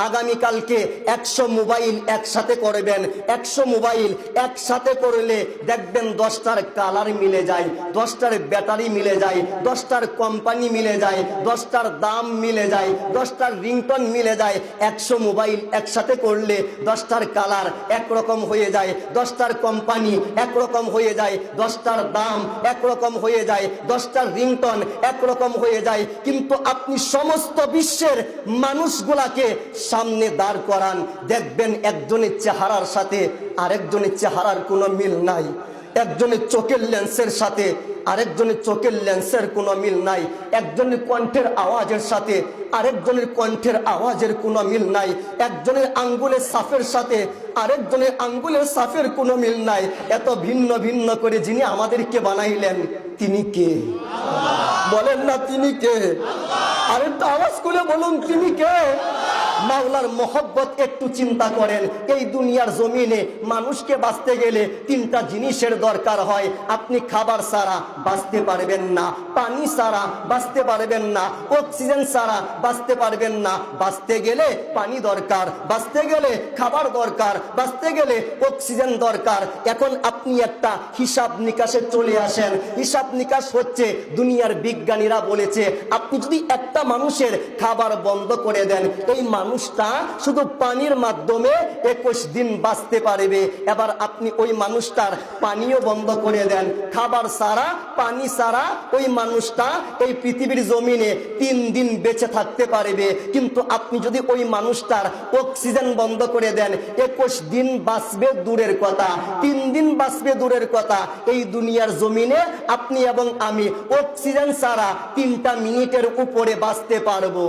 আগামীকালকে 100 মোবাইল একসাথে করবেন। 100 মোবাইল একসাথে করলে দেখবেন 10টার কালার মিলে যায়, 10টার ব্যাটারি মিলে যায়, 10টার কোম্পানি মিলে যায়, 10টার দাম মিলে যায়, 10টার রিংটোন মিলে যায়। 100 মোবাইল একসাথে করলে 10টার কালার একরকম হয়ে যায়, 10টার কোম্পানি একরকম হয়ে যায়, 10টার দাম একরকম হয়ে যায়, 10টার রিংটোন একরকম হয়ে যায়। কিন্তু আপনি সমস্ত বিশ্বের মানুষগুলাকে সামনে দাঁড় করান, দেখবেন একজনের চেহারার সাথে আরেকজনের চেহারার কোনো মিল নাই, একজনের চোখের লেন্সের সাথে আরেকজনের চোখের লেন্সের কোনো মিল নাই, একজনের কণ্ঠের আওয়াজের সাথে আরেকজনের কণ্ঠের আওয়াজের কোনো মিল নাই, একজনের আঙ্গুলের সাফের সাথে আরেকজনের আঙ্গুলের সাফের কোনো মিল নাই। এত ভিন্ন ভিন্ন করে যিনি আমাদেরকে বানাইলেন তিনি কে? বলেন না তিনি কে? আরেকটা আওয়াজ করে বলুন তিনি কে? মাওলার মোহব্বত একটু চিন্তা করেন। এই দুনিয়ার জমিনে মানুষকে বাঁচতে গেলে 3টা জিনিসের দরকার হয়। আপনি খাবার ছাড়া বাঁচতে পারবেন না, পানি ছাড়া বাঁচতে পারবেন না, অক্সিজেন ছাড়া বাঁচতে পারবেন না। বাঁচতে গেলে পানি দরকার, বাঁচতে গেলে খাবার দরকার, বাঁচতে গেলে অক্সিজেন দরকার। এখন আপনি একটা হিসাব নিকাশে চলে আসেন। হিসাব নিকাশ হচ্ছে দুনিয়ার বিজ্ঞানীরা বলেছে আপনি যদি একটা মানুষের খাবার বন্ধ করে দেন, এই মানুষটা শুধু পানির মাধ্যমে 21 দিন বাঁচতে পারবে। এবার আপনি ওই মানুষটার পানিও বন্ধ করে দেন, খাবার ছাড়া পানি ছাড়া ওই মানুষটা এই পৃথিবীর জমিনে 3 দিন বেঁচে থাকতে পারবে। কিন্তু আপনি যদি ওই মানুষটার অক্সিজেন বন্ধ করে দেন, 21 দিন বাঁচবে দূরের কথা, 3 দিন বাঁচবে দূরের কথা। এই দুনিয়ার জমিনে আপনি এবং আমি অক্সিজেন ছাড়া 3টা মিনিটের উপরে বাঁচতে পারবো?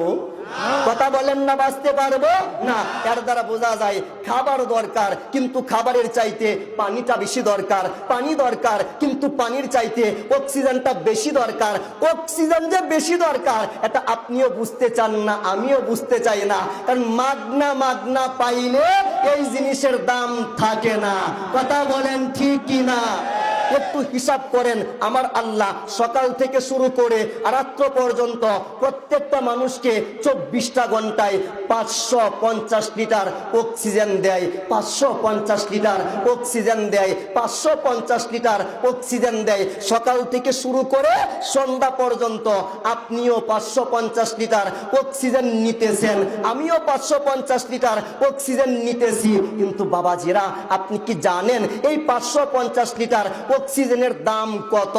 কথা বলেন না, বাঁচতে পারবো না। এর দ্বারা বোঝা যায় খাবার দরকার, কিন্তু খাবারের চাইতে পানিটা বেশি দরকার, পানি দরকার কিন্তু পানির চাইতে অক্সিজেনটা বেশি দরকার। অক্সিজেন যে বেশি দরকার এটা আপনিও বুঝতে চান না, আমিও বুঝতে চাই না, কারণ মাগনা মাগনা পাইলে এই জিনিসের দাম থাকে না। কথা বলেন ঠিক কি না? একটু হিসাব করেন, আমার আল্লাহ সকাল থেকে শুরু করে রাত্র পর্যন্ত প্রত্যেকটা মানুষকে 24টা ঘন্টায় 550 লিটার অক্সিজেন দেয়, 550 লিটার অক্সিজেন দেয়, 550 লিটার অক্সিজেন দেয়। সকাল থেকে শুরু করে সন্ধ্যা পর্যন্ত আপনিও 550 লিটার অক্সিজেন নিতেছেন, আমিও 550 লিটার অক্সিজেন নিতেছি। কিন্তু বাবাজিরা আপনি কি জানেন এই 550 লিটার অক্সিজেনের দাম কত?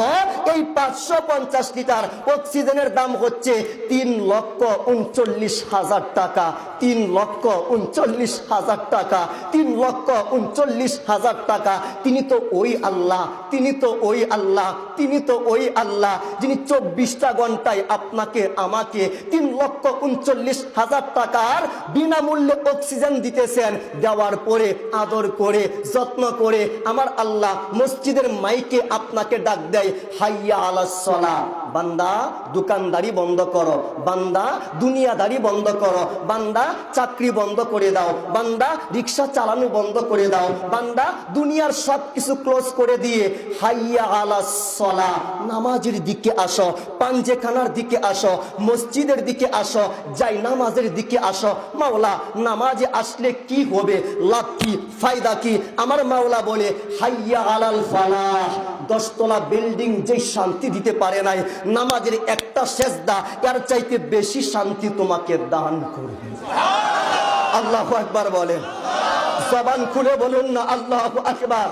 এই 550 লিটার অক্সিজেনের দাম হচ্ছে 3,39,000 টাকা। 3,39,000 টাকা, 3,39,000 টাকা। তিনি তো ওই আল্লাহ, তিনি তো ওই আল্লাহ, তিনি তো ওই আল্লাহ যিনি 24টা ঘন্টায় আপনাকে আমাকে 3,39,000 টাকার বিনামূল্যে অক্সিজেন দিতেছেন। দেওয়ার পরে আদর করে যত্ন করে আমার আল্লাহ মসজিদের মাইকে আপনাকে ডাক দেয়, হাইয়া আলাস সালাহ। বান্দা দোকানদারি বন্ধ করো, বান্দা দুনিয়াদারি বন্ধ করো, বান্দা চাকরি বন্ধ করে দাও, বান্দা রিক্সা চালানো বন্ধ করে দাও, বান্দা দুনিয়ার সব কিছু ক্লোজ করে দিয়ে হাইয়া আলাস সালাহ, নামাজের দিকে আসো, পাঞ্জেখানার দিকে আসো, মসজিদের দিকে আসো, যাই নামাজের দিকে আসো। মাওলা নামাজে আসলে কি হবে, লাভ কি, ফায়দা কি? আমার মাওলা বলে হাইয়া আলাল ফালাহ। 10 তলা বিল্ডিং যে শান্তি দিতে পারে নাই, নামাজের একটা সেজদা এর চাইতে বেশি শান্তি তোমাকে দান করবে। আল্লাহু আকবার বলেন, জবান খুলে বলুন না আল্লাহু আকবার।